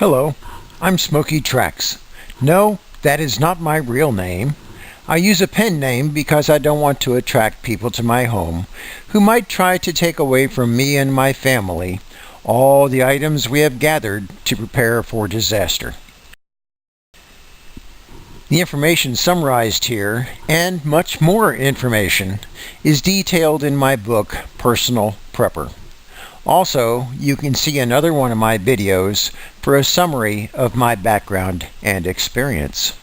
Hello, I'm Smoky Tracks. No, that is not my real name. I use a pen name because I don't want to attract people to my home who might try to take away from me and my family all the items we have gathered to prepare for disaster. The information summarized here, and much more information, is detailed in my book, Personal Prepper. Also, you can see another one of my videos for a summary of my background and experience.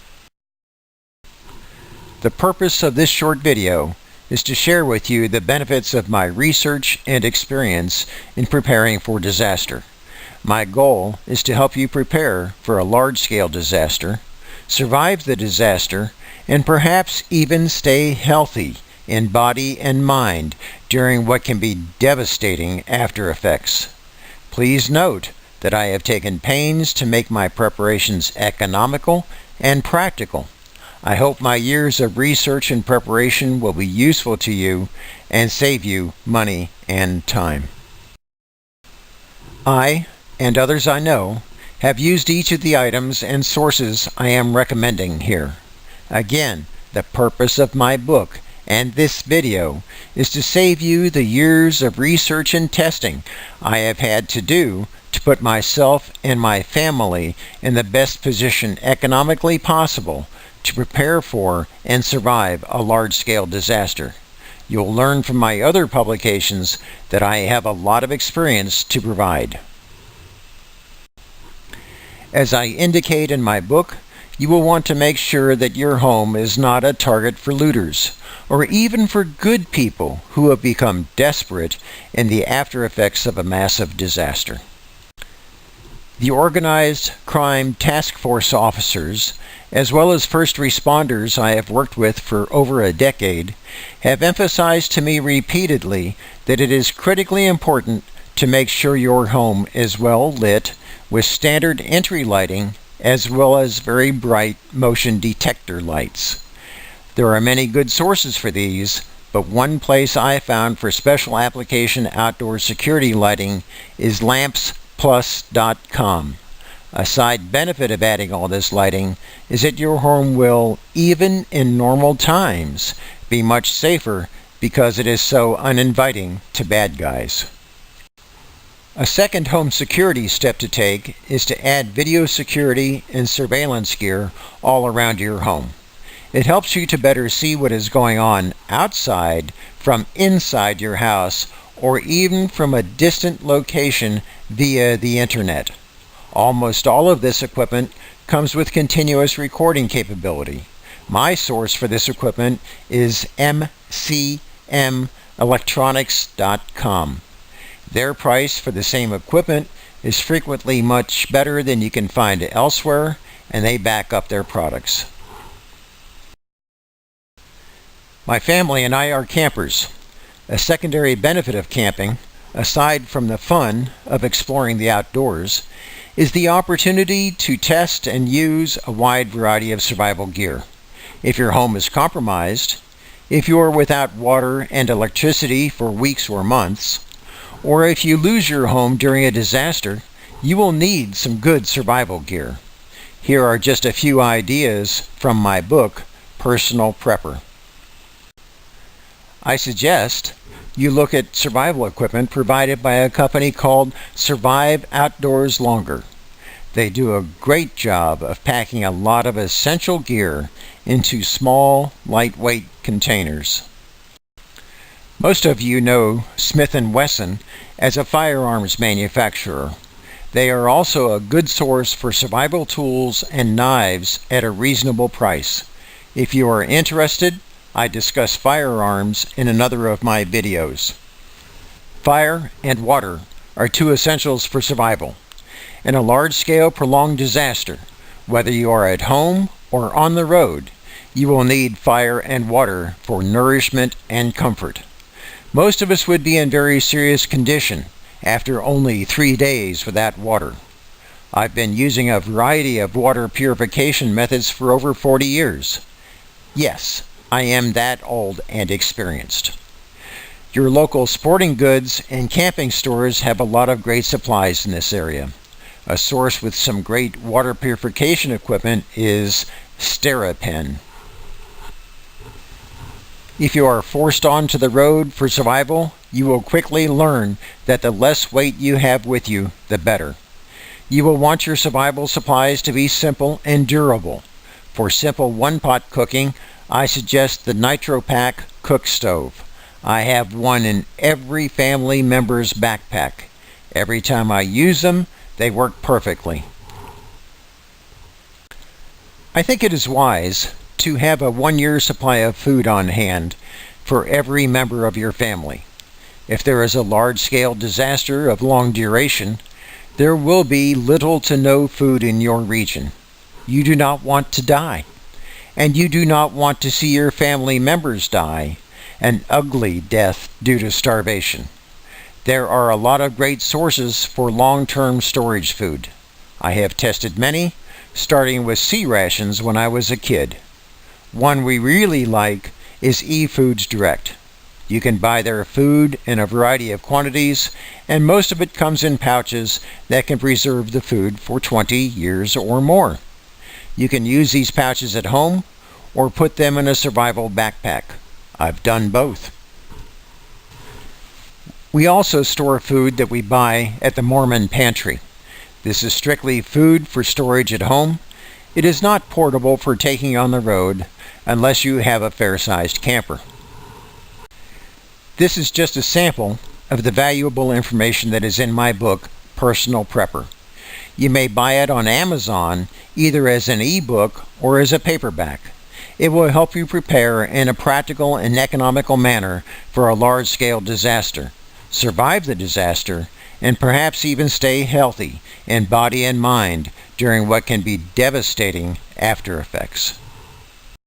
The purpose of this short video is to share with you the benefits of my research and experience in preparing for disaster. My goal is to help you prepare for a large-scale disaster, survive the disaster, and perhaps even stay healthy in body and mind during what can be devastating after effects. Please note that I have taken pains to make my preparations economical and practical. I hope my years of research and preparation will be useful to you and save you money and time. I, and others I know, have used each of the items and sources I am recommending here. Again, the purpose of my book and this video is to save you the years of research and testing I have had to do to put myself and my family in the best position economically possible to prepare for and survive a large-scale disaster. You'll learn from my other publications that I have a lot of experience to provide. As I indicate in my book, you will want to make sure that your home is not a target for looters, or even for good people who have become desperate in the after effects of a massive disaster. The organized crime task force officers, as well as first responders I have worked with for over a decade, have emphasized to me repeatedly that it is critically important to make sure your home is well lit with standard entry lighting as well as very bright motion detector lights. There are many good sources for these, but one place I found for special application outdoor security lighting is lampsplus.com. A side benefit of adding all this lighting is that your home will, even in normal times, be much safer because it is so uninviting to bad guys. A second home security step to take is to add video security and surveillance gear all around your home. It helps you to better see what is going on outside from inside your house or even from a distant location via the internet. Almost all of this equipment comes with continuous recording capability. My source for this equipment is mcmelectronics.com. Their price for the same equipment is frequently much better than you can find elsewhere, and they back up their products. My family and I are campers. A secondary benefit of camping, aside from the fun of exploring the outdoors, is the opportunity to test and use a wide variety of survival gear. If your home is compromised, if you are without water and electricity for weeks or months, or if you lose your home during a disaster, you will need some good survival gear. Here are just a few ideas from my book, Personal Prepper. I suggest you look at survival equipment provided by a company called Survive Outdoors Longer. They do a great job of packing a lot of essential gear into small, lightweight containers. Most of you know Smith & Wesson as a firearms manufacturer. They are also a good source for survival tools and knives at a reasonable price. If you are interested, I discuss firearms in another of my videos. Fire and water are two essentials for survival. In a large-scale prolonged disaster, whether you are at home or on the road, you will need fire and water for nourishment and comfort. Most of us would be in very serious condition after only 3 days without water. I've been using a variety of water purification methods for over 40 years. Yes, I am that old and experienced. Your local sporting goods and camping stores have a lot of great supplies in this area. A source with some great water purification equipment is Sterapen. If you are forced onto the road for survival, you will quickly learn that the less weight you have with you, the better. You will want your survival supplies to be simple and durable. For simple one-pot cooking, I suggest the NitroPack cook stove. I have one in every family member's backpack. Every time I use them, they work perfectly. I think it is wise to have a 1-year supply of food on hand for every member of your family. If there is a large-scale disaster of long duration, there will be little to no food in your region. You do not want to die, and you do not want to see your family members die, an ugly death due to starvation. There are a lot of great sources for long-term storage food. I have tested many, starting with sea rations when I was a kid. One we really like is eFoods Direct. You can buy their food in a variety of quantities, and most of it comes in pouches that can preserve the food for 20 years or more. You can use these pouches at home or put them in a survival backpack. I've done both. We also store food that we buy at the Mormon pantry. This is strictly food for storage at home. It is not portable for taking on the road unless you have a fair-sized camper. This is just a sample of the valuable information that is in my book, Personal Prepper. You may buy it on Amazon either as an ebook or as a paperback. It will help you prepare in a practical and economical manner for a large-scale disaster, survive the disaster, and perhaps even stay healthy in body and mind during what can be devastating after effects.